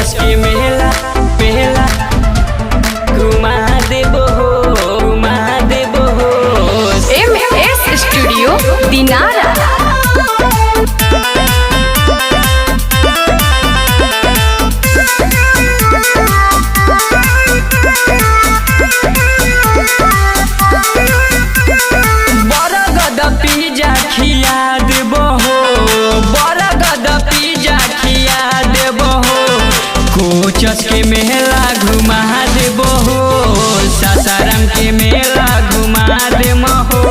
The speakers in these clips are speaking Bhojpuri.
कोचस के मेला मेला घुमा देबो हो MS स्टूडियो दिनारा। बरगद पिज्जा खिया देबो हो, बरगद पिज्जा खिया देबो हो, कोचस के मेला घुमा देबो हो, सासाराम के मेला घुमा देबो हो,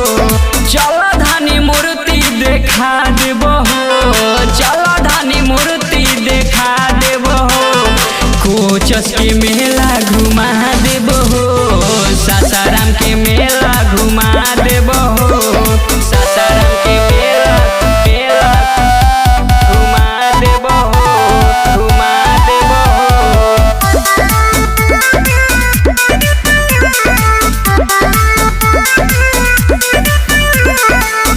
चल धानी मूर्ति देखा देबो हो, चल धानी मूर्ति देखा देबो हो, कोचस के मेला घुमा देबो हो, सासाराम के मेला घुमा देबो हो, सासाराम के मेला मेला घुमा देबो हो, घुमा देबो हो।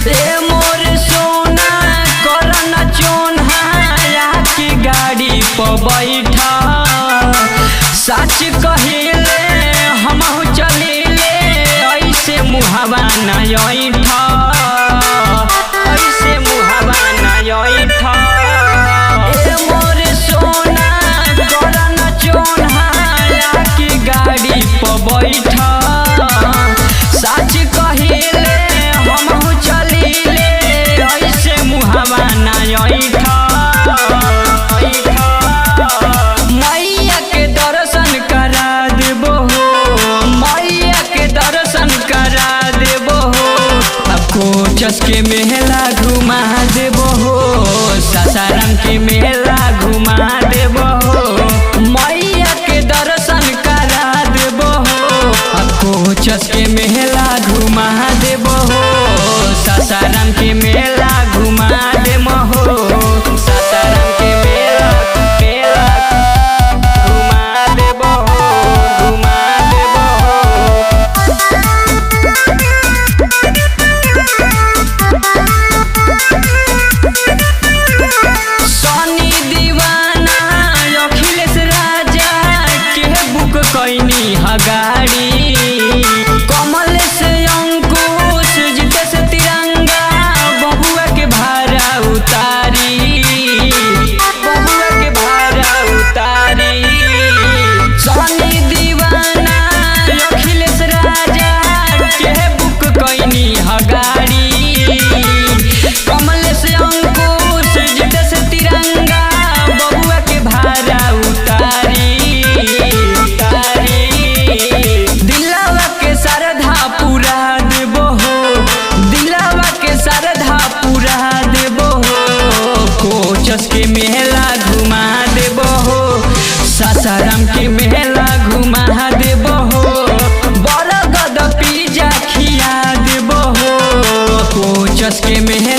ए मोर सोना करना चोन्हा के गाड़ी पर बैठा, सच कहिले हमहु चलिले ऐसे मुहावा न ऐठा, ऐसे मुहावा न ऐठा। ए मोर सोना करना चोन्हा के गाड़ी पर बैठा, सच कहिले हमहु चलिले ऐसे मुहावा न ऐठा। मैया के दर्शन करा देबो हो, मैया के दर्शन करा देबो हो, कोचस के मेला घुमा देबो हो, सासाराम के मेला घुमा देबो हो, मैया के दर्शन करा देबो हो, कोचस के मेला घुमा देबो हो, सासाराम के मेला घुमा देबो हो, सासाराम के मेला मेला घुमा देबो हो, घुमा देबो हो। सनी दीवाना अखिलेश राजा के बुक कैनी हगाड़ी, कमल से अंकुश जीते से तिरंगा बबुआ के भाड़ा उतारी, बबुआ के भाड़ा उतारी। सनी दीवाना अखिलेश राजा के बुक कैनी हगाड़ी, कमल से अंकुश जीते से तिरंगा बबुआ के भाड़ा उतारी, उतारी। दिलवा के श्रद्धा पूरा देबो हो, दिलवा के श्रद्धा पूरा देबो हो, कोचस के मेला घुमा देबो हो, सासाराम के मेला घुमा देबो हो, बरगद पिज्जा खिया देबो हो, कोचस के मेला